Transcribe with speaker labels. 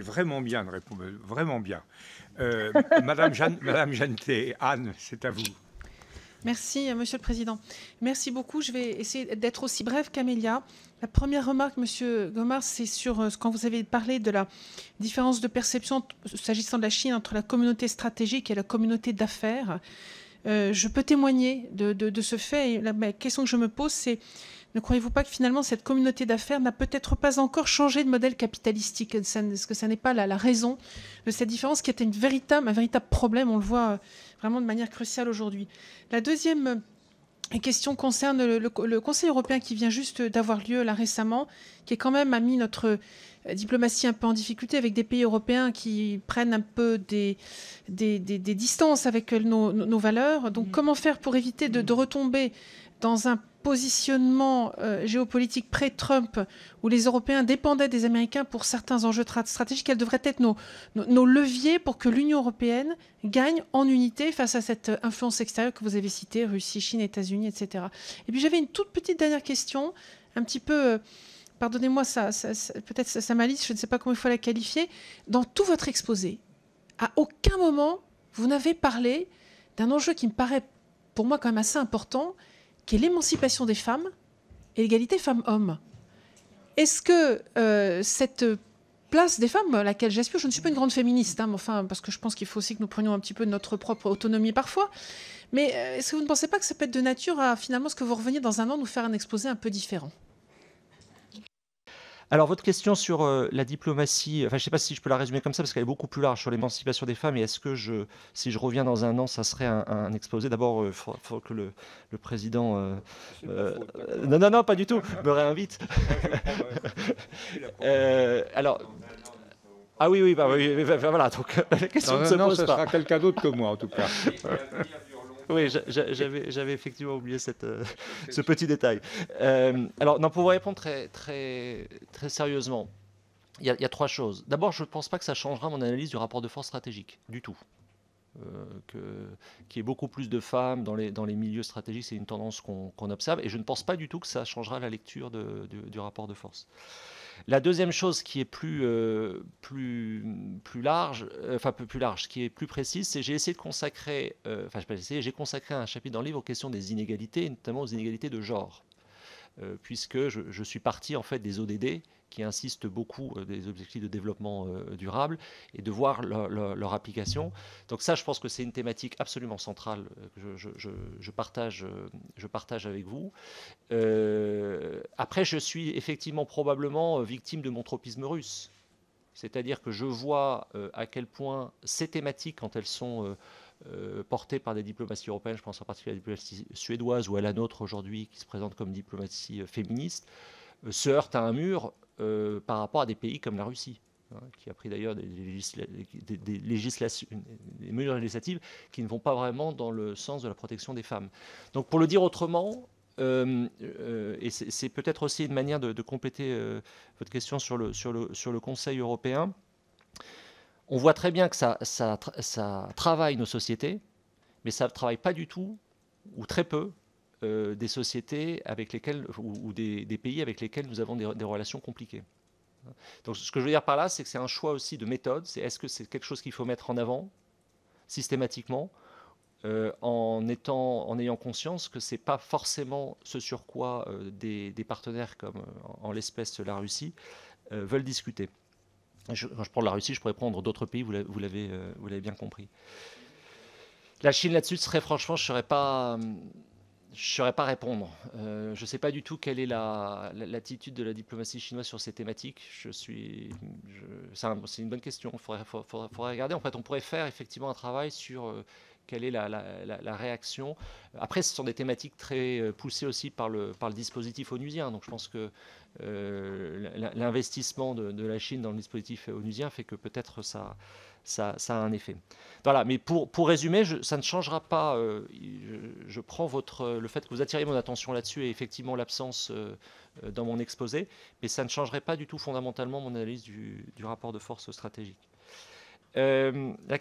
Speaker 1: Vraiment bien de répondre, vraiment bien. Madame Jeantet, Anne, c'est à vous.
Speaker 2: Merci, Monsieur le Président. Merci beaucoup. Je vais essayer d'être aussi brève qu'Amélia. La première remarque, Monsieur Gomard, c'est sur quand vous avez parlé de la différence de perception s'agissant de la Chine entre la communauté stratégique et la communauté d'affaires. Je peux témoigner de ce fait. Et la question que je me pose, c'est ne croyez-vous pas que finalement cette communauté d'affaires n'a peut-être pas encore changé de modèle capitalistique? Est-ce que ça n'est pas la raison de cette différence qui était un véritable problème? On le voit vraiment de manière cruciale aujourd'hui. La deuxième question concerne le Conseil européen qui vient juste d'avoir lieu là récemment, qui est quand même a mis notre diplomatie un peu en difficulté avec des pays européens qui prennent un peu des distances avec nos valeurs. Donc comment faire pour éviter de retomber dans un positionnement géopolitique pré-Trump où les Européens dépendaient des Américains pour certains enjeux stratégiques? Quels devraient être nos leviers pour que l'Union européenne gagne en unité face à cette influence extérieure que vous avez citée, Russie, Chine, États-Unis, etc. Et puis j'avais une toute petite dernière question, un petit peu, pardonnez-moi, peut-être sa malice, je ne sais pas comment il faut la qualifier. Dans tout votre exposé, à aucun moment, vous n'avez parlé d'un enjeu qui me paraît pour moi quand même assez important, qui est l'émancipation des femmes et l'égalité femmes-hommes. Est-ce que cette place des femmes à laquelle j'aspire, je ne suis pas une grande féministe, hein, mais enfin, parce que je pense qu'il faut aussi que nous prenions un petit peu notre propre autonomie parfois, mais est-ce que vous ne pensez pas que ça peut être de nature à finalement ce que vous reveniez dans un an nous faire un exposé un peu différent?
Speaker 3: Alors, votre question sur la diplomatie, enfin, je ne sais pas si je peux la résumer comme ça, parce qu'elle est beaucoup plus large sur l'émancipation des femmes. Et est-ce que si je reviens dans un an, ça serait un exposé? D'abord, il faut que le président... non, pas du tout, me réinvite. Alors... Ah oui, voilà, donc la question ne se pose
Speaker 1: ce
Speaker 3: pas.
Speaker 1: sera quelqu'un d'autre que moi, en tout cas.
Speaker 3: Oui, j'avais effectivement oublié ce petit détail. Alors, non, pour vous répondre très sérieusement, il y a trois choses. D'abord, je ne pense pas que ça changera mon analyse du rapport de force stratégique, du tout. Qu'il y ait beaucoup plus de femmes dans les milieux stratégiques, c'est une tendance qu'on observe, et je ne pense pas du tout que ça changera la lecture du rapport de force. La deuxième chose qui est plus large, qui est plus précise, c'est j'ai essayé de consacrer, j'ai consacré un chapitre dans le livre aux questions des inégalités, et notamment aux inégalités de genre, puisque je suis parti en fait des ODD qui insistent beaucoup des objectifs de développement durable et de voir leur application. Donc ça, je pense que c'est une thématique absolument centrale que je partage avec vous. Après, je suis effectivement probablement victime de mon tropisme russe. C'est-à-dire que je vois à quel point ces thématiques, quand elles sont portées par des diplomaties européennes, je pense en particulier à la diplomatie suédoise ou à la nôtre aujourd'hui, qui se présente comme diplomatie féministe, se heurtent à un mur par rapport à des pays comme la Russie, hein, qui a pris d'ailleurs des mesures législatives qui ne vont pas vraiment dans le sens de la protection des femmes. Donc pour le dire autrement, et c'est peut-être aussi une manière de compléter votre question sur le Conseil européen, on voit très bien que ça travaille nos sociétés, mais ça ne travaille pas du tout, ou très peu, des sociétés avec lesquelles, ou des pays avec lesquels nous avons des relations compliquées. Donc ce que je veux dire par là, c'est que c'est un choix aussi de méthode. Est-ce que c'est quelque chose qu'il faut mettre en avant systématiquement, en ayant conscience que ce n'est pas forcément ce sur quoi des partenaires comme en l'espèce la Russie veulent discuter. Quand je prends la Russie, je pourrais prendre d'autres pays, vous l'avez bien compris. La Chine là-dessus, franchement, je ne saurais pas répondre. Je ne sais pas du tout quelle est l'attitude de la diplomatie chinoise sur ces thématiques. C'est une bonne question. Il faudrait regarder. En fait, on pourrait faire effectivement un travail sur quelle est la réaction. Après, ce sont des thématiques très poussées aussi par le dispositif onusien. Donc je pense que l'investissement de la Chine dans le dispositif onusien fait que peut-être ça a un effet. Voilà, mais pour résumer, ça ne changera pas. Je prends le fait que vous attiriez mon attention là-dessus et effectivement l'absence dans mon exposé, mais ça ne changerait pas du tout fondamentalement mon analyse du rapport de force stratégique. La